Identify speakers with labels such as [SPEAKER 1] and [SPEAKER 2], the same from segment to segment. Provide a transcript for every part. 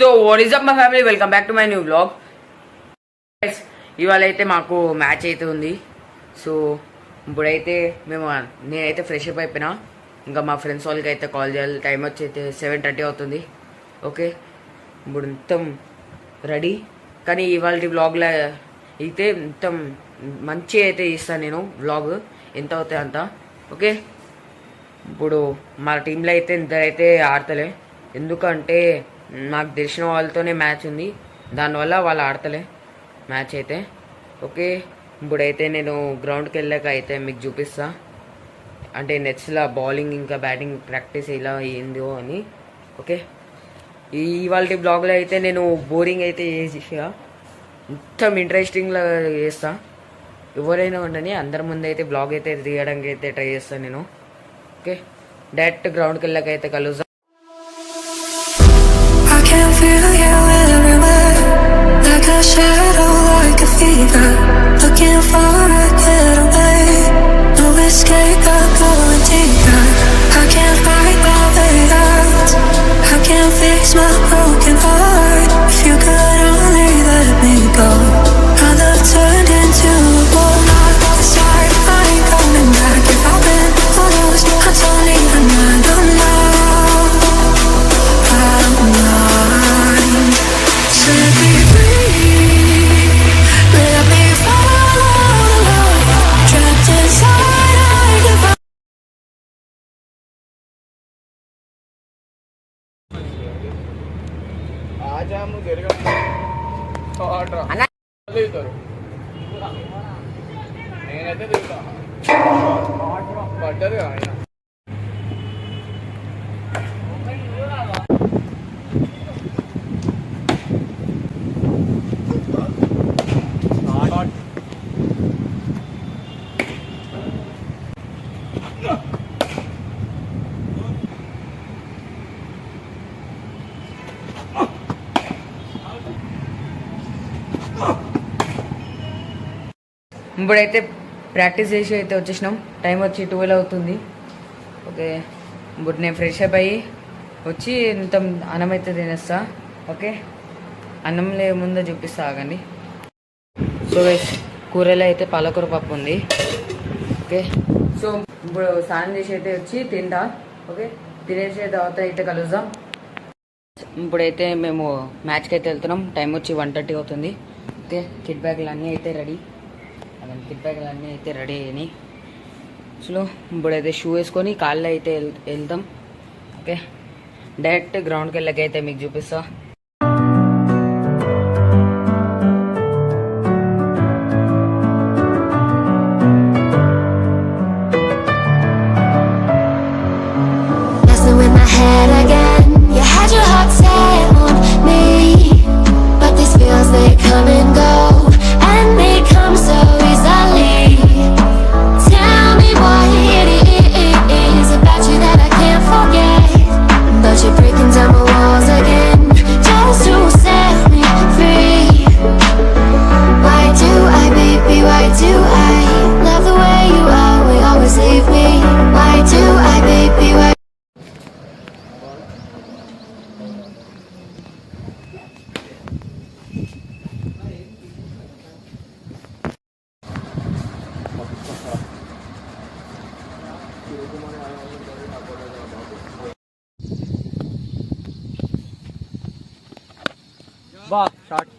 [SPEAKER 1] So what is up my family, welcome back to my new vlog. ఇవాళ అయితే మాకు match అయితే ఉంది. సో ఇప్పుడైతే నేనైతే ఫ్రెష్ అప్ అయిపోయినా. ఇంకా మా ఫ్రెండ్స్ వాళ్ళకి అయితే కాల్ చేయాలి. టైం వచ్చి అయితే 7:30 అవుతుంది. ఓకే, ఇప్పుడు మొత్తం రెడీ. కానీ ఇవాళ వ్లాగ్లో అయితే మొత్తం మంచిగా అయితే ఇస్తాను నేను. వ్లాగ్ ఎంత అవుతాయి అంత. ఓకే, ఇప్పుడు మా టీంలో అయితే ఇంతైతే ఆడతలే, ఎందుకంటే నాకు తెలిసిన వాళ్ళతోనే మ్యాచ్ ఉంది, దానివల్ల వాళ్ళు ఆడతలే మ్యాచ్ అయితే. ఓకే, ఇప్పుడైతే నేను గ్రౌండ్కి వెళ్ళాక అయితే మీకు చూపిస్తా, అంటే నెట్స్లో బౌలింగ్ ఇంకా బ్యాటింగ్ ప్రాక్టీస్ ఎలా అయ్యిందో అని. ఓకే, ఇవాళ బ్లాగ్లో అయితే నేను బోరింగ్ అయితే చేసా, మొత్తం ఇంట్రెస్టింగ్గా చేస్తా. ఎవరైనా ఉండని అందరి ముందు అయితే బ్లాగ్ అయితే తీయడానికి అయితే ట్రై చేస్తాను నేను. ఓకే, డైరెక్ట్ గ్రౌండ్కి వెళ్ళాక అయితే కలుద్దాం.
[SPEAKER 2] Feel you everywhere, like a shadow, like a fever. Looking for a getaway, no escape, got going deeper. I can't fight my way out, I can't fix my broken heart. If you could only let me go, our love turned into a war. It's hard, I ain't coming back. If I've been lost, I don't even mind. I'm lost, I'm blind. Set me free, let me follow, trapped inside I can find.
[SPEAKER 3] ఆజాము జరగదు దిగుతారు, నేనైతే దిగుతా. పడ్డది ఆయన
[SPEAKER 1] ఇప్పుడైతే practice చేసి అయితే వచ్చేసినాం. టైం వచ్చి 12 అవుతుంది. ఓకే, ఇప్పుడు నేను ఫ్రెష్ అప్ అయ్యి వచ్చి ఇంత అన్నం అయితే తినేస్తా. ఓకే, అన్నం ముందో చూపిస్తా ఆగండి. సో గైస్, కూరలో అయితే పాలకూర పప్పు ఉంది. ఓకే, సో ఇప్పుడు స్నానం చేసి అయితే వచ్చి తింటా. ఓకే, తినేసే తర్వాత అయితే కలుద్దాం. ఇప్పుడైతే మేము మ్యాచ్కి అయితే వెళ్తున్నాం. టైం వచ్చి 1:30 అవుతుంది. ఓకే, కిట్ బ్యాగ్లు అన్నీ అయితే రెడీ, కిట్ బ్యాగ్లు అన్నీ అయితే రెడీ అయినాయి. సో ఇప్పుడైతే షూ వేసుకొని కాళ్ళు అయితే వెళ్తాం. ఓకే, డైరెక్ట్ గ్రౌండ్కి వెళ్ళకైతే మీకు చూపిస్తా.
[SPEAKER 3] బా షాట్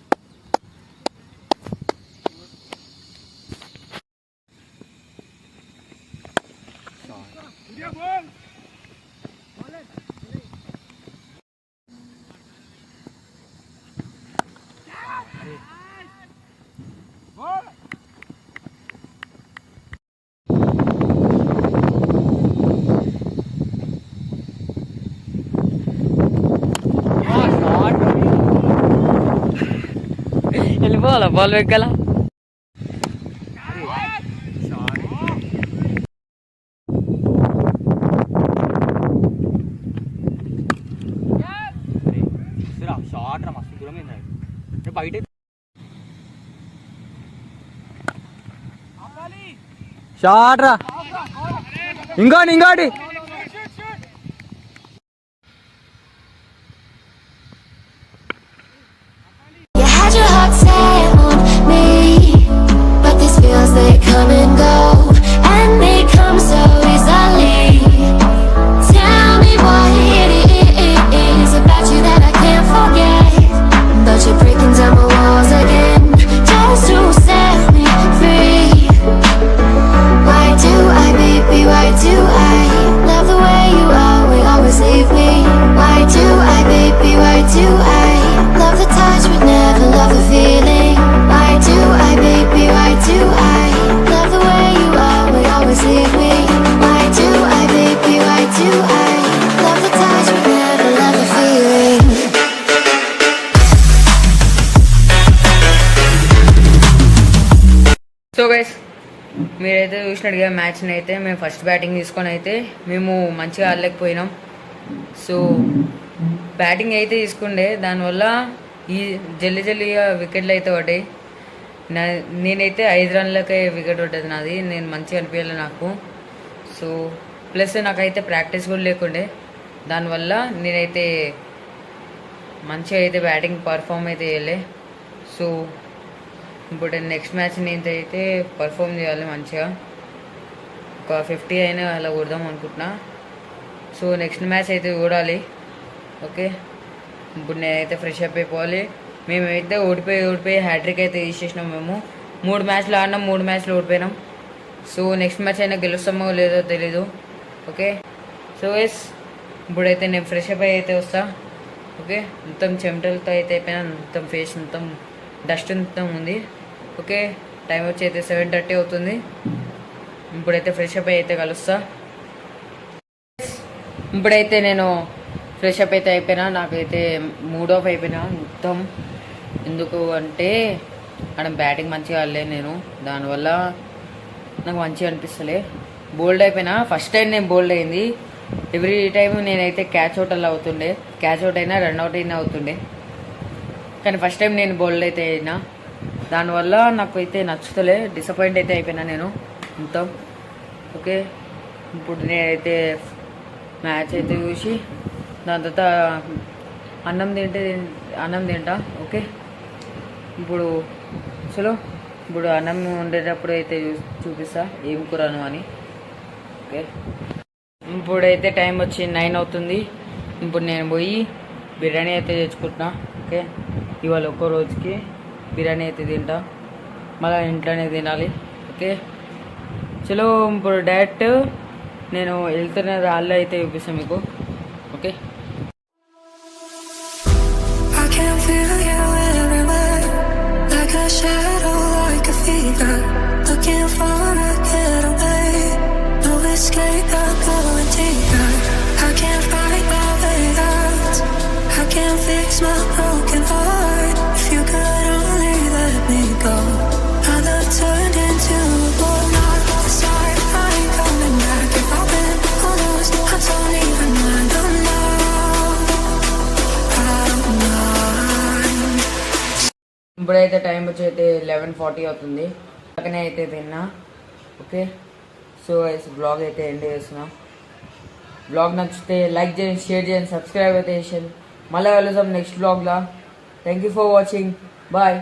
[SPEAKER 1] వెళ్ళిపోవాలా బాల్ వెక్కల.
[SPEAKER 3] షాట్ రా, మస్తు దూరం బయట. షాట్ రా, ఇంకోటి
[SPEAKER 1] చూసినట్టుగా మ్యాచ్ని అయితే మేము ఫస్ట్ బ్యాటింగ్ తీసుకొని అయితే మేము మంచిగా ఆడలేకపోయినాం. సో బ్యాటింగ్ అయితే తీసుకుండే, దానివల్ల ఈ జల్లిగా వికెట్లు అయితే పడ్డాయి. నేనైతే 5 రన్లకే వికెట్ పడ్డది నాది. నేను మంచిగా అనిపించాలి నాకు. సో ప్లస్ నాకైతే ప్రాక్టీస్ కూడా లేకుండే, దానివల్ల నేనైతే మంచిగా అయితే బ్యాటింగ్ పర్ఫామ్ అయితే చేయలే. సో ఇప్పుడు నెక్స్ట్ మ్యాచ్ నేనైతే పర్ఫామ్ చేయాలి మంచిగా, ఒక 50 అయినా అలా కొడదాం అనుకుంటున్నా. సో నెక్స్ట్ మ్యాచ్ అయితే చూడాలి. ఓకే, ఇప్పుడు నేనైతే ఫ్రెష్ అప్ అయిపోవాలి. మేమైతే ఓడిపోయి హ్యాట్రిక్ అయితే తీసేసినాం. మేము 3 మ్యాచ్లు ఆడినాం, 3 మ్యాచ్లు ఓడిపోయినాం. సో నెక్స్ట్ మ్యాచ్ అయినా గెలుస్తామో లేదో తెలీదు. ఓకే, సో ఎస్ ఇప్పుడైతే నేను ఫ్రెష్ అప్ అయితే వస్తా. ఓకే, మొత్తం చెమటలతో అయితే అయిపోయినా, మొత్తం ఫేస్ మొత్తం డస్ట్ మొత్తం ఉంది. ఓకే, టైం వచ్చి అయితే 7:30 అవుతుంది. ఇప్పుడైతే ఫ్రెష్ అప్ అయితే కలుస్తా. ఇప్పుడైతే నేను ఫ్రెష్ అప్ అయితే అయిపోయినా, నాకైతే మూడ్ ఆఫ్ అయిపోయినా మొత్తం. ఎందుకు అంటే అక్కడ బ్యాటింగ్ మంచిగా ఆడలే నేను, దానివల్ల నాకు మంచిగా అనిపిస్తలే. బోల్డ్ అయిపోయినా, ఫస్ట్ టైం నేను బోల్డ్ అయింది. ఎవ్రీ టైం నేనైతే క్యాచ్ అవుట్ అలా అవుతుండే, క్యాచ్ అవుట్ అయినా రన్అట్ అయినా అవుతుండే, కానీ ఫస్ట్ టైం నేను బోల్డ్ అయితే అయినా, దానివల్ల నాకు అయితే నచ్చుతలే. డిసప్పాయింట్ అయితే అయిపోయినా నేను మొత్తం. ఓకే, ఇప్పుడు నేనైతే మ్యాచ్ అయితే చూసి దాని తర్వాత అన్నం తింటా. ఓకే, ఇప్పుడు చలో ఇప్పుడు అన్నం వండేటప్పుడు అయితే చూపిస్తా ఏం కూరను అని. ఓకే, ఇప్పుడైతే టైం వచ్చి 9 అవుతుంది. ఇప్పుడు నేను పోయి బిర్యానీ అయితే తెచ్చుకుంటున్నా. ఓకే, ఇవాళ ఒక్కో రోజుకి బిర్యానీ అయితే తింటా, మళ్ళీ ఇంట్లోనే తినాలి. ఓకే, చలో ఇప్పుడు డైరెక్ట్ నేను వెళ్తున్న రాళ్ళు అయితే చూపిస్తాను మీకు. Okay,
[SPEAKER 2] I can feel you everywhere, like a shadow, like a fever. Looking for a getaway, no escape, I'm going deeper. I can't fight my way out, I can't fix my broken heart. If you could only let me go, I'd have turned into a ball, not a star. I ain't coming back. If I've been lost, I don't even mind. Oh no, I don't mind.
[SPEAKER 1] ఇప్పుడైతే time వచ్చి అయితే 11:40 అవుతుంది. పక్కనే అయితే తిన్నా. Okay, so blog అయితే end చేస్తున్నా. Blog నచ్చితే లైక్ చేయండి, షేర్ చేయండి, సబ్స్క్రైబ్ అయితే చేయండి. మళ్ళీ కలుద్దాం నెక్స్ట్ బ్లాగ్లో. Thank you for watching, bye.